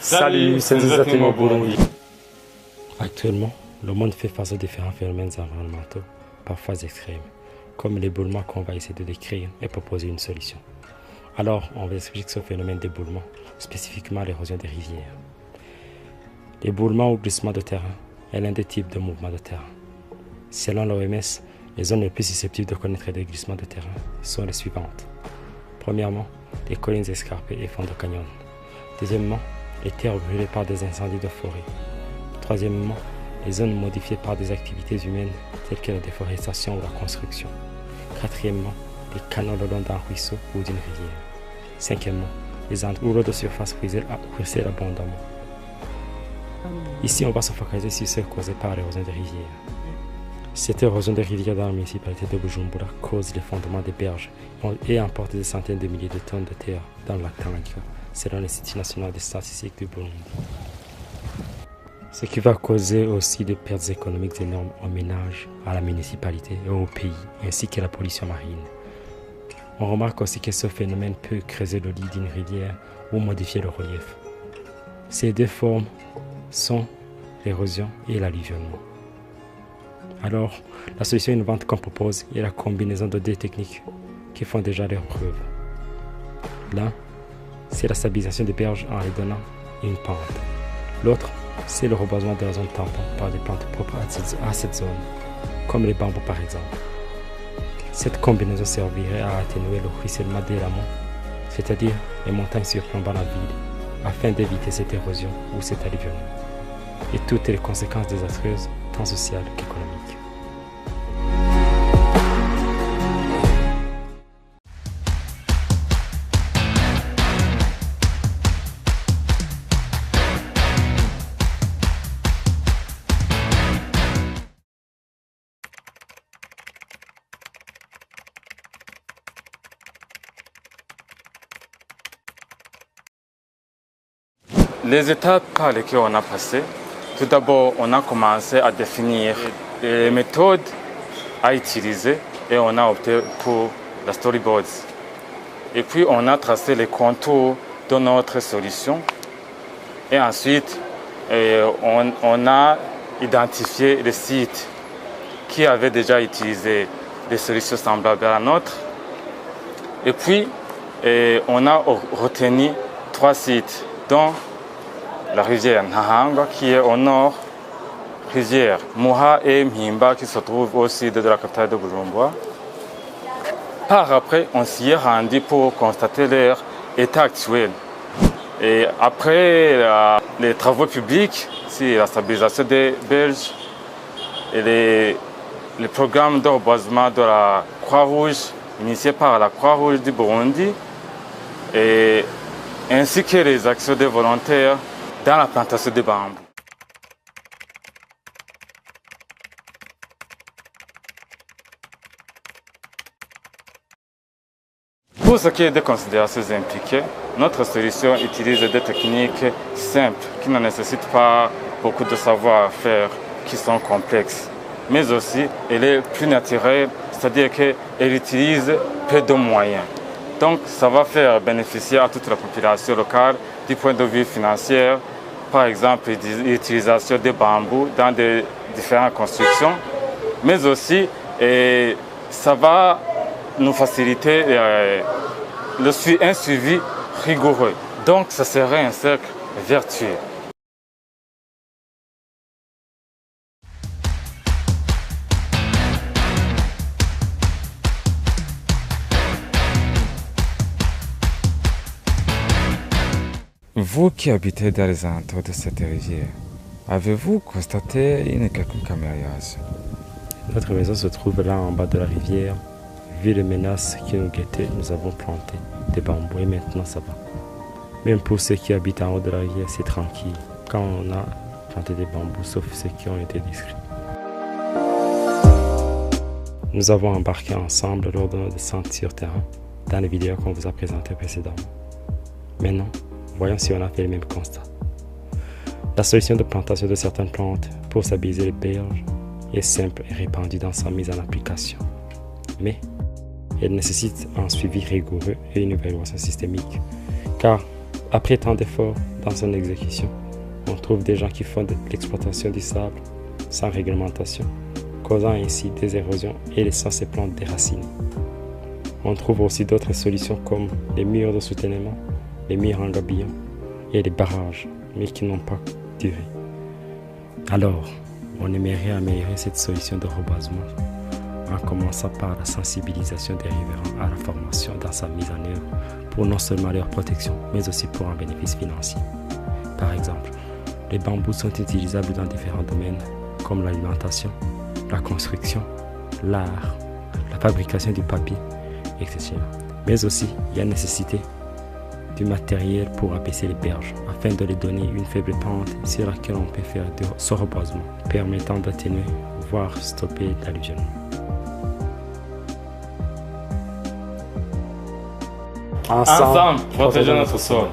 Salut, c'est Nzatemo Burundi. Actuellement, le monde fait face aux différents phénomènes environnementaux, parfois extrêmes, comme l'éboulement qu'on va essayer de décrire et proposer une solution. Alors, on va expliquer ce phénomène d'éboulement, spécifiquement l'érosion des rivières. L'éboulement ou glissement de terrain est l'un des types de mouvements de terrain. Selon l'OMS, les zones les plus susceptibles de connaître des glissements de terrain sont les suivantes. Premièrement, les collines escarpées et fonds de canyon. Deuxièmement, les terres brûlées par des incendies de forêt. Troisièmement, les zones modifiées par des activités humaines telles que la déforestation ou la construction. Quatrièmement, les canaux le long d'un ruisseau ou d'une rivière. Cinquièmement, les endroits où l'eau de surface ruisselle abondamment. Ici, on va se focaliser sur ce causé par l'érosion des rivières. Cette érosion des rivières dans la municipalité de Bujumbura cause l'effondrement des berges et emporte des centaines de milliers de tonnes de terre dans le lac Tanganyika, selon l'Institut national des statistiques du Burundi. Ce qui va causer aussi des pertes économiques énormes aux ménages, à la municipalité et au pays, ainsi que la pollution marine. On remarque aussi que ce phénomène peut creuser le lit d'une rivière ou modifier le relief. Ces deux formes sont l'érosion et l'alluvionnement. Alors, la solution innovante qu'on propose est la combinaison de deux techniques qui font déjà leurs preuves. L'un, c'est la stabilisation des berges en les donnant une pente. L'autre, c'est le reboisement de la zone tampon par des plantes propres à cette zone, comme les bambous par exemple. Cette combinaison servirait à atténuer le ruissellement de l'amont, c'est-à-dire les montagnes surplombant la ville, afin d'éviter cette érosion ou cet alluvionnement, et toutes les conséquences désastreuses, tant sociales qu'économiques. Les étapes par lesquelles on a passé, tout d'abord, on a commencé à définir les méthodes à utiliser et on a opté pour la storyboard. Et puis, on a tracé les contours de notre solution. Et ensuite, on a identifié les sites qui avaient déjà utilisé des solutions semblables à la nôtre. Et puis, on a retenu 3 sites, dont la rivière Nahanga qui est au nord, rivière Muha et Mhimba qui se trouve au sud de la capitale de Bujumbura. Par après, on s'y est rendu pour constater leur état actuel. Et après les travaux publics, c'est la stabilisation des berges et les programmes de reboisement de la Croix-Rouge, initiés par la Croix-Rouge du Burundi, et ainsi que les actions des volontaires dans la plantation de bambou. Pour ce qui est des considérations impliquées, notre solution utilise des techniques simples qui ne nécessitent pas beaucoup de savoir-faire, qui sont complexes. Mais aussi, elle est plus naturelle, c'est-à-dire qu'elle utilise peu de moyens. Donc, ça va faire bénéficier à toute la population locale du point de vue financier, par exemple l'utilisation des bambous dans des différentes constructions, mais aussi ça va nous faciliter un suivi rigoureux. Donc, ça serait un cercle vertueux. Vous qui habitez dans les alentours de cette rivière, avez-vous constaté une quelconque amélioration? Notre maison se trouve là en bas de la rivière. Vu les menaces qui nous guettaient, nous avons planté des bambous et maintenant ça va. Même pour ceux qui habitent en haut de la rivière, c'est tranquille quand on a planté des bambous, sauf ceux qui ont été détruits. Nous avons embarqué ensemble lors de nos descentes sur terrain dans les vidéos qu'on vous a présentées précédemment. Maintenant, voyons si on a fait le même constat. La solution de plantation de certaines plantes pour stabiliser les berges est simple et répandue dans sa mise en application. Mais elle nécessite un suivi rigoureux et une évaluation systémique, car après tant d'efforts, dans son exécution. On trouve des gens qui font de l'exploitation du sable sans réglementation, causant ainsi des érosions et laissant ces plantes déracinées. On trouve aussi d'autres solutions comme les murs de soutènement, les murs en gabillon et les barrages, mais qui n'ont pas duré. Alors, on aimerait améliorer cette solution de reboisement en commençant par la sensibilisation des riverains à la formation dans sa mise en œuvre pour non seulement leur protection, mais aussi pour un bénéfice financier. Par exemple, les bambous sont utilisables dans différents domaines comme l'alimentation, la construction, l'art, la fabrication du papier, etc. Mais aussi, il y a nécessité du matériel pour abaisser les berges afin de les donner une faible pente sur laquelle on peut faire ce reboisement, permettant d'atténuer, voire stopper l'alluvionnement. Ensemble, protégeons notre sol.